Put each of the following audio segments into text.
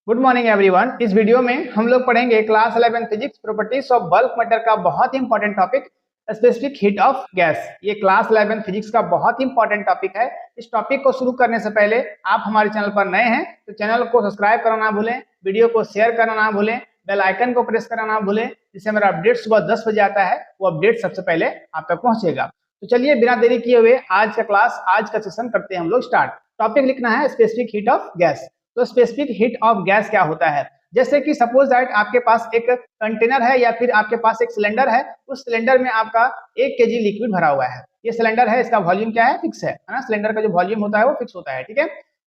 Good morning everyone. इस video में हम लोग पढ़ेंगे class 11 physics properties of bulk matter का बहुत ही important topic specific heat of gas. ये क्लास 11 फिजिक्स का बहुत ही इंपॉर्टेंट टॉपिक है। इस टॉपिक को शुरू करने से पहले आप हमारे चैनल पर नए हैं तो चैनल को सब्सक्राइब करना ना भूलें, वीडियो को शेयर करना ना भूलें, बेल आइकन को प्रेस करना ना भूलें, जिससे मेरा अपडेट सुबह 10 बजे आता है। वो अपडेट सबसे पहले आप तक पहुंचेगा। तो चलिए बिना देरी किए हुए आज का सेशन करते हैं हम लोग स्टार्ट। टॉपिक लिखना है स्पेसिफिक हीट ऑफ गैस। तो स्पेसिफिक हीट ऑफ गैस क्या होता है? जैसे कि सपोज दैट आपके पास एक कंटेनर है या फिर आपके पास एक सिलेंडर है। उस सिलेंडर में आपका 1 केजी लिक्विड भरा हुआ है। ये सिलेंडर है, इसका वॉल्यूम क्या है? फिक्स है ना। सिलेंडर का जो वॉल्यूम होता है वो फिक्स होता है, ठीक है।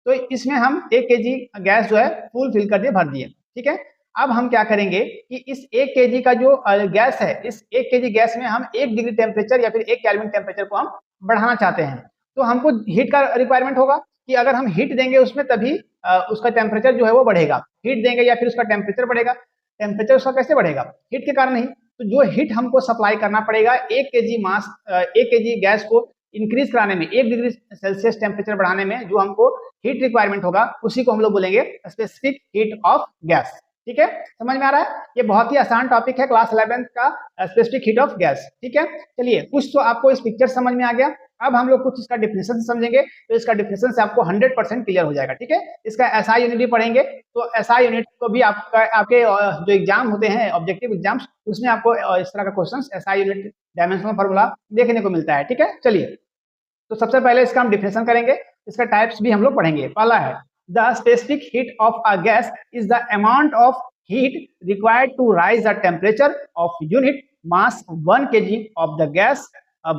तो इसमें हम 1 केजी गैस जो है फुल फिल कर दिए, भर दिए, ठीक है। अब हम क्या करेंगे कि इस 1 केजी का जो गैस है, इस 1 केजी गैस में हम 1 डिग्री टेम्परेचर या फिर 1 केल्विन टेम्परेचर को हम बढ़ाना चाहते हैं। तो हमको हीट का रिक्वायरमेंट होगा कि अगर हम हीट देंगे उसमें तभी उसका टेम्परेचर जो है वो बढ़ेगा। हीट देंगे या फिर उसका टेम्परेचर बढ़ेगा। टेम्परेचर उसका कैसे बढ़ेगा? हीट के कारण ही। तो जो हीट हमको सप्लाई करना पड़ेगा 1 केजी मास 1 केजी गैस को इंक्रीज कराने में, 1 डिग्री सेल्सियस टेम्परेचर बढ़ाने में जो हमको हीट रिक्वायरमेंट होगा उसी को हम लोग बोलेंगे स्पेसिफिक हीट ऑफ गैस। ठीक है, समझ में आ रहा है? ये बहुत ही आसान टॉपिक है क्लास 11 का स्पेसिफिक हीट ऑफ गैस। ठीक है, चलिए कुछ तो आपको इस पिक्चर समझ में आ गया। अब हम लोग कुछ इसका डिफिनेशन समझेंगे तो इसका डिफिनेशन से आपको 100% क्लियर हो जाएगा। ठीक है, इसका एसआई यूनिट भी पढ़ेंगे तो एसआई यूनिट को भी आपके जो एग्जाम होते हैं ऑब्जेक्टिव एग्जाम्स, उसमें आपको इस तरह का question SI unit dimensional formula देखने को मिलता है। ठीक है, चलिए तो सबसे पहले इसका हम डिफिनेशन करेंगे, इसका टाइप्स भी हम लोग पढ़ेंगे। पहला है the specific heat of a gas is the amount of heat required to rise the temperature of unit mass 1 kg of the gas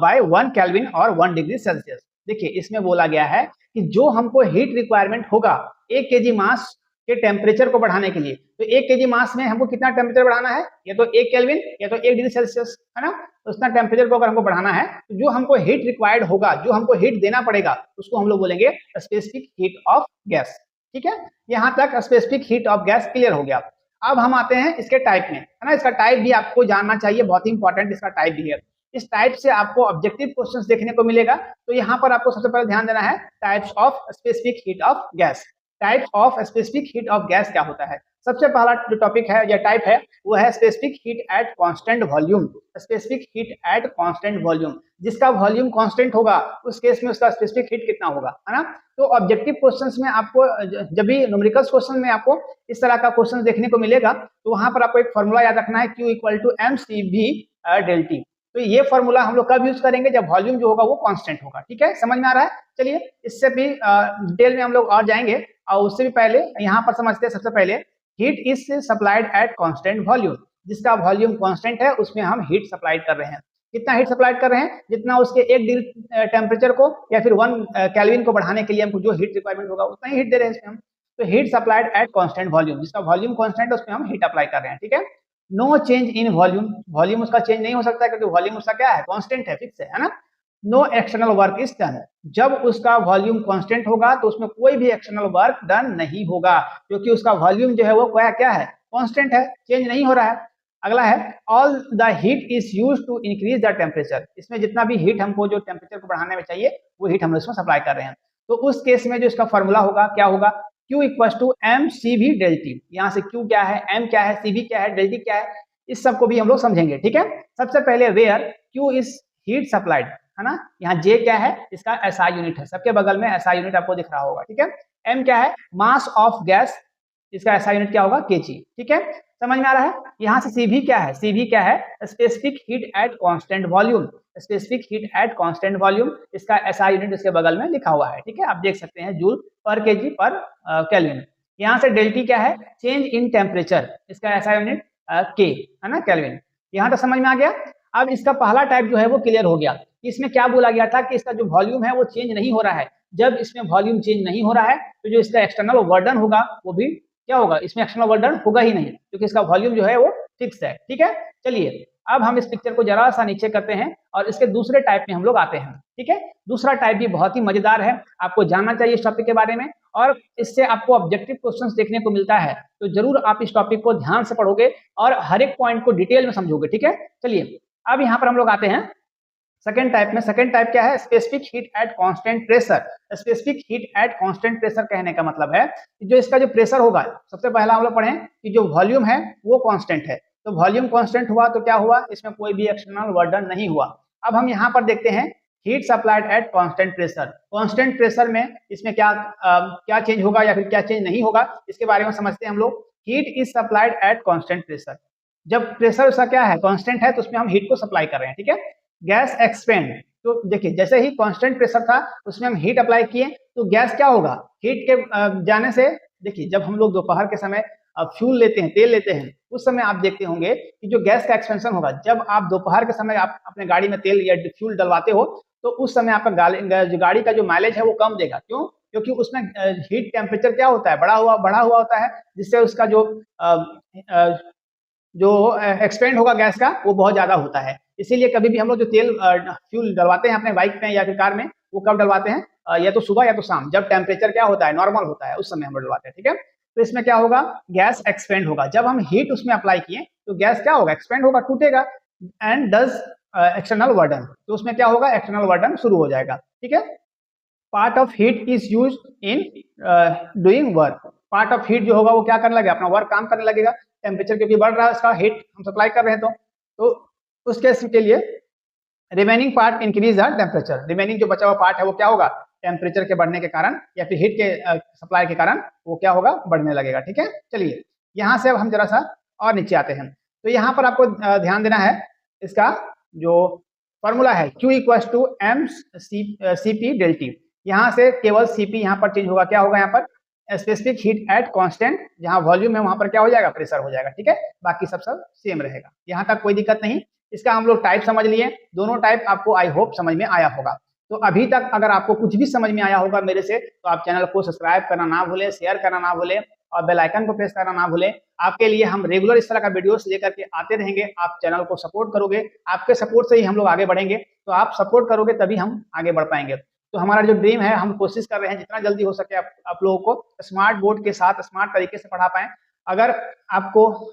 by 1 Kelvin और 1 डिग्री सेल्सियस। देखिए इसमें बोला गया है कि जो हमको हीट रिक्वायरमेंट होगा 1 केजी मास के टेम्परेचर को बढ़ाने के लिए, तो 1 केजी मास में हमको कितना टेम्परेचर बढ़ाना है? या तो 1 केल्विन या तो 1 डिग्री सेल्सियस, है ना। तो उतना टेम्परेचर को अगर हमको बढ़ाना है तो जो हमको हीट रिक्वायर्ड होगा, जो हमको हीट देना पड़ेगा, उसको हम लोग बोलेंगे स्पेसिफिक हीट ऑफ गैस। ठीक है, यहाँ तक specific heat of gas clear हो गया। अब हम आते हैं इसके टाइप में, है ना। इसका टाइप भी आपको जानना चाहिए, बहुत ही इंपॉर्टेंट इसका टाइप भी है। इस टाइप से आपको ऑब्जेक्टिव क्वेश्चंस देखने को मिलेगा। तो यहाँ पर आपको सबसे पहले ध्यान देना है types of specific heat of gas. Types of specific heat of gas क्या होता है? सबसे पहला जो टॉपिक है या टाइप है वो है specific heat at constant volume. Specific heat at constant volume, जिसका वॉल्यूम कांस्टेंट होगा उस केस में उसका स्पेसिफिक हीट कितना होगा, है ना। तो ऑब्जेक्टिव क्वेश्चंस में आपको जब भी न्यूमेरिकल्स क्वेश्चन में आपको इस तरह का क्वेश्चन देखने को मिलेगा तो वहां पर आपको एक फॉर्मूला याद रखना है, Q equal to M C V del T. तो ये फॉर्मूला हम लोग कब यूज करेंगे? जब वॉल्यूम जो होगा वो कांस्टेंट होगा। ठीक है, समझ में आ रहा है? चलिए इससे भी डिटेल में हम लोग और जाएंगे, और उससे भी पहले यहाँ पर समझते हैं सबसे पहले heat is supplied eight constant volume. जिसका वॉल्यूम कांस्टेंट है उसमें हम हीट सप्लाइड कर रहे हैं। कितना हीट सप्लाइड कर रहे हैं? जितना उसके 1 डिग्री टेम्परेचर को या फिर 1 केल्विन को बढ़ाने के लिए हमको जो हीट रिक्वायरमेंट होगा उतना ही हीट दे रहे हैं इसमें हम। तो heat supplied eight constant volume, जिसका वॉल्यूम कांस्टेंट है उसमें हम हीट अप्लाई कर रहे हैं। ठीक है, no change in volume, volume उसका चेंज नहीं हो सकता क्योंकि वॉल्यूम उसका क्या है? कांस्टेंट है, फिक्स है ना। No external work is done, जब उसका वॉल्यूम कांस्टेंट होगा तो उसमें कोई भी एक्सटर्नल वर्क डन नहीं होगा क्योंकि उसका वॉल्यूम जो है वो क्या है? कांस्टेंट है, चेंज नहीं हो रहा है। अगला है all the heat is used to increase the temperature, इसमें जितना भी हीट हमको जो टेम्परेचर को बढ़ाने में चाहिए वो हीट हम इसमें सप्लाई कर रहे हैं। तो उस केस में जो इसका फॉर्मूला होगा क्या होगा? Q equal to M C V del T. यहाँ से Q क्या है, M क्या है, CV क्या है, डेल टी क्या है, इस सबको भी हम लोग समझेंगे। ठीक है, सबसे पहले where Q is heat supplied, है ना। यहाँ J क्या है? इसका SI यूनिट है, सबके बगल में SI यूनिट आपको दिख रहा होगा। ठीक है, M क्या है? मास ऑफ गैस, इसका SI यूनिट क्या होगा? kg। ठीक है, समझ में आ रहा है? यहाँ से CV क्या है? CV क्या है? Specific heat at constant volume. Specific heat at constant volume, इसका SI यूनिट इसके बगल में लिखा हुआ है। ठीक है, आप देख सकते हैं जूल पर केजी पर केल्विन। यहाँ से डेल टी क्या है? चेंज इन टेम्परेचर, इसका SI यूनिट K, है ना, केल्विन। यहाँ तक समझ में आ गया। अब इसका पहला टाइप जो है वो क्लियर हो गया। इसमें क्या बोला गया था कि इसका जो वॉल्यूम है वो चेंज नहीं हो रहा है। जब इसमें वॉल्यूम चेंज नहीं हो रहा है तो जो इसका एक्सटर्नल वर्डन होगा वो भी क्या होगा? इसमें एक्सटर्नल वर्डन होगा ही नहीं क्योंकि इसका वॉल्यूम जो है वो फिक्स है। ठीक है, चलिए अब हम इस पिक्चर को जरा सा नीचे करते हैं और इसके दूसरे टाइप में हम लोग आते हैं। ठीक है, दूसरा टाइप भी बहुत ही मजेदार है, आपको जानना चाहिए इस टॉपिक के बारे में, और इससे आपको ऑब्जेक्टिव क्वेश्चंस देखने को मिलता है। तो जरूर आप इस टॉपिक को ध्यान से पढ़ोगे और हर एक पॉइंट को डिटेल में समझोगे। ठीक है, चलिए अब यहाँ पर हम लोग आते हैं सेकेंड टाइप क्या है, specific heat at constant pressure. Specific heat at constant pressure कहने का मतलब है कि जो इसका जो प्रेशर होगा, सबसे पहला हम लोग पढ़ें कि जो वॉल्यूम है वो कांस्टेंट है, तो वॉल्यूम कांस्टेंट हुआ तो क्या हुआ, इसमें कोई भी एक्सटर्नल बर्डन नहीं हुआ। अब हम यहाँ पर देखते हैं heat supplied eight constant pressure. Constant pressure में इसमें क्या चेंज होगा या फिर क्या चेंज नहीं होगा, इसके बारे में समझते हैं हम लोग। Heat is supplied eight constant pressure. जब प्रेशर उसका क्या है, कांस्टेंट है, तो उसमें हम हीट को सप्लाई कर रहे हैं, ठीक है। गैस एक्सपेंड, तो देखिए जैसे ही कांस्टेंट प्रेशर था उसमें हम हीट अप्लाई किए तो गैस क्या होगा, हीट के जाने से, देखिए जब हम लोग दोपहर के समय फ्यूल लेते हैं, तेल लेते हैं, उस समय आप देखते होंगे कि जो गैस का एक्सपेंशन होगा, जब आप दोपहर के समय आप अपने गाड़ी में तेल या फ्यूल डलवाते हो तो उस समय आपका जो गाड़ी का जो माइलेज है वो कम देगा। क्यों? क्योंकि उसमें हीट टेम्परेचर क्या होता है, बढ़ा हुआ होता है, जिससे उसका जो एक्सपेंड होगा गैस का वो बहुत ज्यादा होता है। इसीलिए कभी भी हम लोग जो तेल फ्यूल डलवाते हैं अपने बाइक में या फिर कार में, वो कब डलवाते हैं, या तो सुबह या तो शाम, जब टेम्परेचर क्या होता है, नॉर्मल होता है, उस समय हम डलवाते हैं, ठीक है। तो इसमें क्या होगा, गैस एक्सपेंड होगा। जब हम हीट उसमें अप्लाई किए तो गैस क्या होगा, एक्सपेंड होगा, टूटेगा, एंड डज एक्सटर्नल वर्डन, तो उसमें क्या होगा, एक्सटर्नल वर्डन शुरू हो जाएगा, ठीक है। Part of heat is use in doing work. Part of heat जो होगा वो क्या करने लगेगा, अपना वर्क काम करने लगेगा। टेम्परेचर क्योंकि बढ़ रहा है, उसका हीट हम सप्लाई कर रहे हैं, तो उस केस के लिए remaining part increase the temperature. Remaining जो बचा हुआ पार्ट है वो क्या होगा, टेम्परेचर के बढ़ने के कारण या फिर हीट के सप्लाई के कारण वो क्या होगा, बढ़ने लगेगा, ठीक है। चलिए यहाँ से अब हम जरा सा और नीचे आते हैं। तो यहाँ पर आपको ध्यान देना है, इसका जो फॉर्मूला है Q equal to M C P del T. यहाँ से केवल Cp यहाँ पर चेंज होगा, क्या होगा यहाँ पर, स्पेसिफिक हीट एट कांस्टेंट, जहाँ वॉल्यूम है वहां पर क्या हो जाएगा, प्रेशर हो जाएगा, ठीक है। बाकी सब सेम रहेगा, यहाँ तक कोई दिक्कत नहीं। इसका हम लोग टाइप समझ लिए, दोनों टाइप आपको आई होप समझ में आया होगा। तो अभी तक अगर आपको कुछ भी समझ में आया होगा मेरे से, तो आप चैनल को सब्सक्राइब करना ना भूलें, शेयर करना ना भूलें और बेल आइकन को प्रेस करना ना भूलें। आपके लिए हम रेगुलर इस तरह का वीडियोस लेकर के आते रहेंगे। आप चैनल को सपोर्ट करोगे, आपके सपोर्ट से ही हम लोग आगे बढ़ेंगे। तो आप सपोर्ट करोगे तभी हम आगे बढ़ पाएंगे। तो हमारा जो ड्रीम है, हम कोशिश कर रहे हैं जितना जल्दी हो सके आप लोगों को स्मार्ट बोर्ड के साथ स्मार्ट तरीके से पढ़ा पाएं। अगर आपको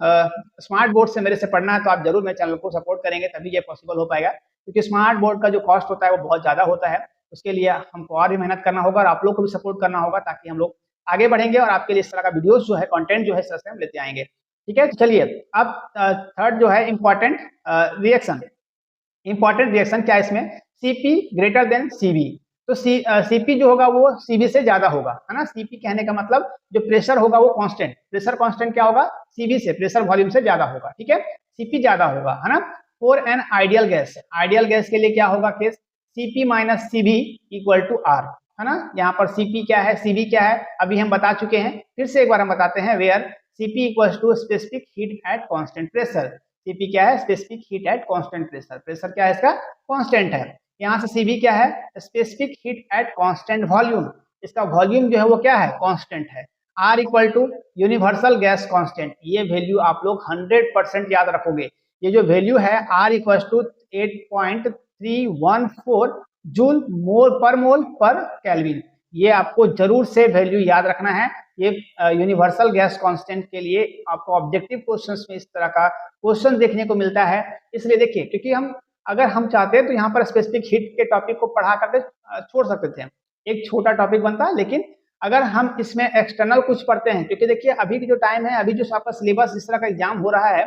स्मार्ट बोर्ड से मेरे से पढ़ना है तो आप जरूर मेरे चैनल को सपोर्ट करेंगे, तभी ये पॉसिबल हो पाएगा। क्योंकि स्मार्ट बोर्ड का जो कॉस्ट होता है वो बहुत ज्यादा होता है, उसके लिए हमको और भी मेहनत करना होगा और आप लोग को भी सपोर्ट करना होगा, ताकि हम लोग आगे बढ़ेंगे और आपके लिए इस तरह का वीडियोस जो है, कंटेंट जो है, इस तरह से हम लेते आएंगे, ठीक है। तो चलिए अब थर्ड जो है इंपॉर्टेंट रिएक्शन। इंपॉर्टेंट रिएक्शन क्या है इसमें, Cp ग्रेटर देन Cv। तो Cp जो होगा वो Cv से ज्यादा होगा, है ना। Cp कहने का मतलब जो प्रेशर होगा वो कांस्टेंट, प्रेशर कांस्टेंट क्या होगा, Cv से, प्रेशर वॉल्यूम से ज्यादा होगा, ठीक है। Cp ज्यादा होगा, है ना। For an ideal gas, ideal gas के लिए क्या होगा case, Cp minus Cv equal to R, है ना। यहाँ पर Cp क्या है, Cv क्या है, अभी हम बता चुके हैं, फिर से एक बार हम बताते हैं। Where Cp equal to specific heat at constant pressure. Cp क्या है, specific heat at constant pressure. Pressure क्या है इसका, कांस्टेंट है। यहाँ से Cv क्या है, specific heat at constant volume. इसका वॉल्यूम जो है वो क्या है, कांस्टेंट है। R equal to universal gas constant. ये वैल्यू आप लोग 100% याद रखोगे। ये जो वैल्यू है R इक्वल टू 8.314 जूल पर मोल पर केल्विन, ये आपको जरूर से वैल्यू याद रखना है। ये यूनिवर्सल गैस कांस्टेंट के लिए आपको ऑब्जेक्टिव क्वेश्चंस में इस तरह का क्वेश्चन देखने को मिलता है। इसलिए देखिए, क्योंकि अगर हम चाहते हैं तो यहाँ पर स्पेसिफिक हीट के टॉपिक को पढ़ा करके छोड़ सकते थे, एक छोटा टॉपिक बनता, लेकिन अगर हम इसमें एक्सटर्नल कुछ पढ़ते हैं, क्योंकि देखिए अभी की जो टाइम है, अभी जो आपका सिलेबस इस तरह का एग्जाम हो रहा है,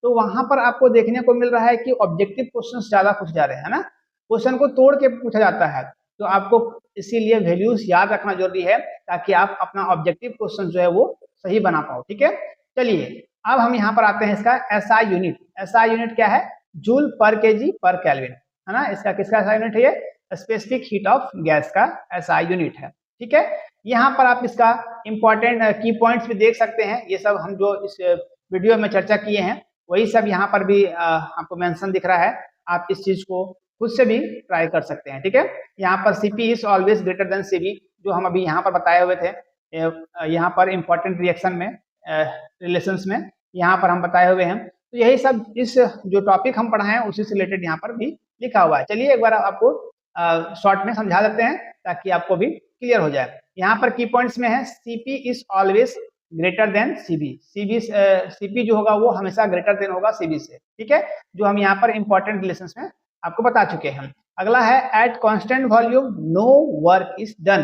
तो वहां पर आपको देखने को मिल रहा है कि ऑब्जेक्टिव क्वेश्चन ज्यादा पूछे जा रहे हैं, ना। क्वेश्चन को तोड़ के पूछा जाता है, तो आपको इसीलिए वैल्यूज याद रखना जरूरी है, ताकि आप अपना ऑब्जेक्टिव क्वेश्चन जो है वो सही बना पाओ, ठीक है। चलिए अब हम यहाँ पर आते हैं इसका एसआई यूनिट। एसआई यूनिट क्या है, जूल पर केजी पर केल्विन, है ना। इसका किसका एसआई यूनिट है, ये स्पेसिफिक हीट ऑफ गैस का एसआई यूनिट है, ठीक है। यहाँ पर आप इसका इंपॉर्टेंट की पॉइंट्स भी देख सकते हैं। ये सब हम जो इस वीडियो में चर्चा किए हैं वही सब यहाँ पर भी आपको मेंशन दिख रहा है। आप इस चीज को खुद से भी ट्राई कर सकते हैं, ठीक है। यहाँ पर Cp is always greater than Cv, जो हम अभी यहाँ पर बताए हुए थे, यहाँ पर इंपॉर्टेंट रिएक्शन में, रिलेशंस में यहाँ पर हम बताए हुए हैं। तो यही सब इस जो टॉपिक हम पढ़ाए हैं उसी से रिलेटेड यहाँ पर भी लिखा हुआ है। चलिए एक बार आपको शॉर्ट में समझा देते हैं, ताकि आपको भी क्लियर हो जाए। यहाँ पर की पॉइंट्स में है, Cp is always greater than Cv। Cp जो होगा वो हमेशा ग्रेटर देन होगा Cv से, ठीक है, जो हम यहाँ पर इंपॉर्टेंट रिलेशंस में आपको बता चुके हैं। अगला है at constant volume no work is done,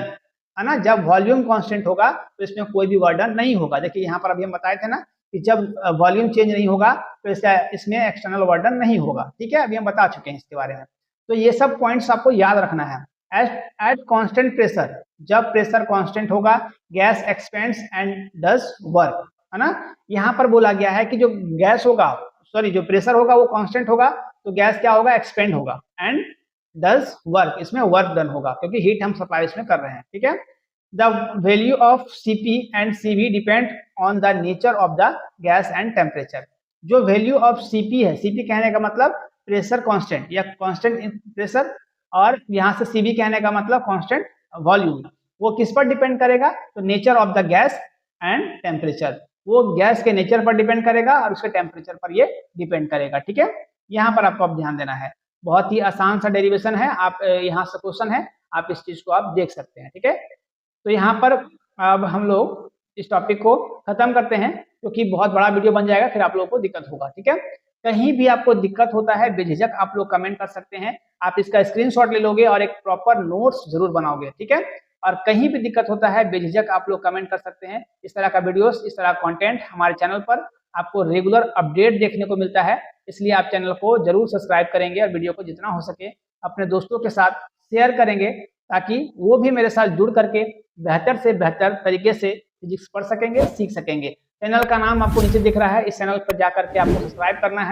है ना। जब वॉल्यूम कांस्टेंट होगा तो इसमें कोई भी वर्क डन नहीं होगा। देखिए यहाँ पर अभी हम बताए थे ना कि जब वॉल्यूम चेंज नहीं होगा तो इसमें एक्सटर्नल वर्क डन नहीं होगा। ठीक है, अभी हम बता चुके हैं इसके बारे में। तो ये सब पॉइंट्स आपको याद रखना है। एट कांस्टेंट प्रेशर, जब प्रेशर कांस्टेंट होगा gas expends and does work, है ना। यहाँ पर बोला गया है कि जो गैस होगा, सॉरी जो प्रेशर होगा वो कांस्टेंट होगा तो गैस क्या होगा, एक्सपेंड होगा, एंड डज वर्क, इसमें वर्क डन होगा क्योंकि हीट हम सप्लाई इसमें कर रहे हैं। ठीक है, the value of Cp and Cv depend on the nature of the gas and temperature. जो वैल्यू ऑफ Cp है, Cp कहने का मतलब प्रेशर कांस्टेंट या कांस्टेंट प्रेशर, और यहाँ से Cv कहने का मतलब कांस्टेंट वॉल्यूम, वो किस पर डिपेंड करेगा, तो nature of the gas and temperature, वो गैस के नेचर पर डिपेंड करेगा और उसके टेम्परेचर पर ये डिपेंड करेगा। ठीक है, यहाँ पर आपको अब ध्यान देना है, बहुत ही आसान सा डेरिवेशन है, आप यहाँ से क्वेश्चन है, आप इस चीज को आप देख सकते हैं। ठीक है, तो यहाँ पर अब हम लोग इस टॉपिक को खत्म करते हैं क्योंकि बहुत बड़ा वीडियो बन जाएगा, फिर आप लोगों को दिक्कत होगा। ठीक है, कहीं भी आपको दिक्कत होता है बेझिझक आप लोग कमेंट कर सकते हैं, आप इसका स्क्रीनशॉट ले लोगे और एक प्रॉपर नोट्स जरूर बनाओगे। ठीक है, और कहीं भी दिक्कत होता है बेझिझक आप लोग कमेंट कर सकते हैं। इस तरह का वीडियोस, इस तरह कंटेंट हमारे चैनल पर आपको रेगुलर अपडेट देखने को मिलता है, इसलिए आप चैनल को जरूर सब्सक्राइब करेंगे और वीडियो को जितना हो सके अपने दोस्तों के साथ शेयर करेंगे ताकि वो भी मेरे साथ जुड़ करके बेहतर से बेहतर तरीके से फिजिक्स पढ़ सकेंगे, सीख सकेंगे। चैनल का नाम आपको नीचे दिख रहा है, इस चैनल पर जाकर के आपको सब्सक्राइब करना है।